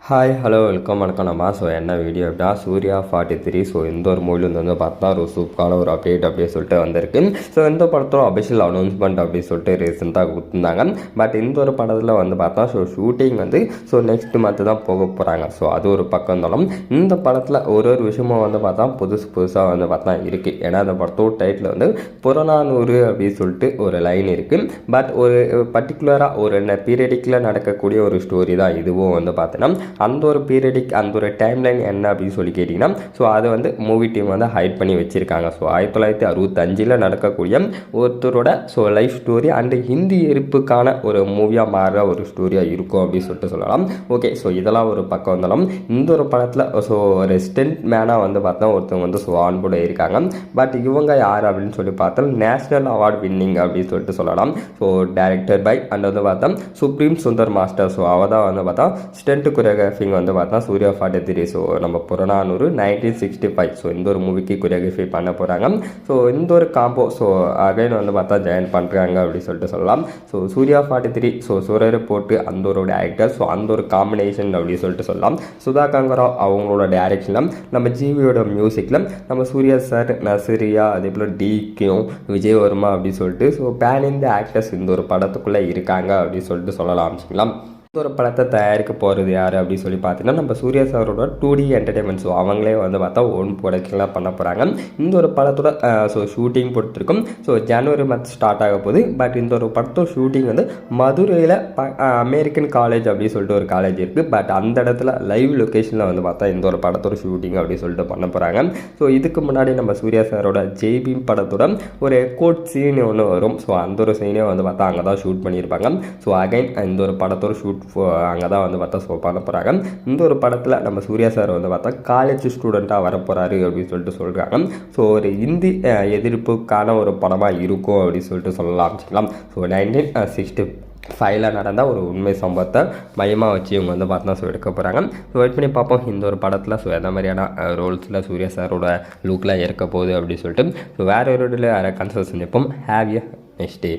Hi hello welcome வணக்கம் நம்ம. So என்ன வீடியோ அப்படின்னா சூர்யா 43. ஸோ இந்த ஒரு மூவிலேருந்து வந்து பார்த்தா ஒரு சூப்பரான ஒரு அப்டேட் அப்படியே சொல்லிட்டு வந்திருக்கு. ஸோ இந்த படத்தோட அபிஷியல் அனௌன்ஸ்மெண்ட் அப்படின்னு சொல்லிட்டு ரீசெண்டாக கொடுத்துருந்தாங்க. பட் இந்த ஒரு படத்தில் வந்து பார்த்தா ஸோ ஷூட்டிங் வந்து நெக்ஸ்ட் மந்த் தான் போக போகிறாங்க. ஸோ அது ஒரு பக்கம் இருந்தாலும் இந்த படத்தில் ஒரு விஷயமும் வந்து பார்த்தா புதுசாக வந்து பார்த்தா இருக்குது. ஏன்னா அந்த படத்தோட டைட்டில் வந்து புறநானூறு அப்படின்னு சொல்லிட்டு ஒரு லைன் இருக்குது. பட் ஒரு பர்டிகுலராக ஒரு பீரியடிக்கில் நடக்கக்கூடிய ஒரு ஸ்டோரி தான் இதுவும் வந்து பார்த்தீங்கன்னா அந்த ஒரு பீரியடிக் அந்த ஒரு டைம்லைன் என்ன அப்படின்னு சொல்லி கேட்டிங்கன்னா ஸோ அதை வந்து மூவி டீம் வந்து ஹைட் பண்ணி வச்சுருக்காங்க. ஸோ 1965 நடக்கக்கூடிய ஒருத்தரோட லைஃப் ஸ்டோரி அண்டு ஹிந்தி எரிப்புக்கான ஒரு மூவியாக மாறுற ஒரு ஸ்டோரியாக இருக்கும் அப்படின்னு சொல்லிட்டு சொல்லலாம். ஓகே, ஸோ இதெல்லாம் ஒரு பக்கம் வந்தாலும் இந்த ஒரு படத்தில் ஒரு ஸ்டென்ட் மேனாக வந்து பார்த்தா ஒருத்தவங்க வந்து ஆன் போர்டு இருக்காங்க. பட் இவங்க யார் அப்படின்னு சொல்லி பார்த்தா நேஷ்னல் அவார்டு வின்னிங் அப்படின்னு சொல்லிட்டு சொல்லலாம். ஸோ டைரக்டர் பை அண்ட் வந்து பார்த்தா சுப்ரீம் சுந்தர் மாஸ்டர். ஸோ அவள் தான் வந்து பார்த்தா ஸ்டென்ட் கொரியோகிராஃபிங் வந்து பார்த்தா சூர்யா 43. ஸோ நம்ம புறநானூறு 1965. ஸோ இந்த ஒரு மூவிக்கு கொரியோகிராஃபி பண்ண போகிறாங்க. ஸோ இந்த ஒரு காம்போ அகைன் வந்து பார்த்தா ஜாயின் பண்ணுறாங்க அப்படின்னு சொல்லிட்டு சொல்லலாம். ஸோ சூர்யா 43. சூரியரை போட்டு அந்த ஒரு டேரக்டர். அந்த ஒரு காம்பினேஷன் அப்படின்னு சொல்லிட்டு சொல்லலாம். சுதா கங்கராவ் அவங்களோட டேரக்ஷனில் நம்ம ஜிவியோட மியூசிக்கில் நம்ம சூர்யா சார், நசிரியா, அதே போல் டிகியும், விஜய் வர்மா அப்படின்னு சொல்லிட்டு பேன் இந்த ஆக்டர்ஸ் இந்த ஒரு படத்துக்குள்ளே இருக்காங்க அப்படின்னு சொல்லிட்டு சொல்லலாம். ஆரம்பிச்சிக்கலாம். ஒரு படத்தை தயாரிக்க போகிறது யார் அப்படின்னு சொல்லி பார்த்தீங்கன்னா நம்ம சூர்யா சாரோட 2D என்டர்டைன்மெண்ட். அவங்களே வந்து பார்த்தா ஓன் ப்ரொடக்ஷன்லாம் பண்ண போகிறாங்க. இந்த ஒரு படத்தோட ஷூட்டிங் பொறுத்திருக்கும். ஜனவரி மந்த் ஸ்டார்ட் ஆக போகுது. பட் இந்த ஒரு படத்தோட ஷூட்டிங் வந்து மதுரையில் அமெரிக்கன் காலேஜ் அப்படின்னு சொல்லிட்டு ஒரு காலேஜ் இருக்குது. பட் அந்த இடத்துல லைவ் லொக்கேஷனில் வந்து பார்த்தா இந்த ஒரு படத்தோட ஷூட்டிங் அப்படின்னு சொல்லிட்டு பண்ண போகிறாங்க. இதுக்கு முன்னாடி நம்ம சூர்யா சாரோட ஜெய்பீம் படத்தோட ஒரு கோட் சீன் ஒன்று வரும். அந்த ஒரு சீனே வந்து பார்த்தா அங்கே தான் ஷூட் பண்ணியிருப்பாங்க. அகைன் இந்த ஒரு படத்தோட ஷூட் அங்கே தான் வந்து பார்த்தா பண்ண போகிறாங்க. இந்த ஒரு படத்தில் நம்ம சூர்யா சார் வந்து பார்த்தா காலேஜ் ஸ்டூடெண்ட்டாக வரப்போகிறாரு அப்படின்னு சொல்லிட்டு சொல்கிறாங்க. ஒரு இந்தி எதிர்ப்புக்கான ஒரு படமாக இருக்கும் அப்படின்னு சொல்லிட்டு சொல்லலாம். 1965 நடந்த ஒரு உண்மை சம்பவத்தை மையமாக வச்சு இவங்க வந்து பார்த்தா எடுக்க போகிறாங்க. வெயிட் பண்ணி பார்ப்போம் இந்த ஒரு படத்தில் எந்த மாதிரியான ரோல்ஸில் சூர்யா சாரோட லுக்கில் இருக்க போகுது அப்படின்னு சொல்லிட்டு வேறு ஒரு வேறு கன்சல்ட் செஞ்சுப்போம். Have a next day.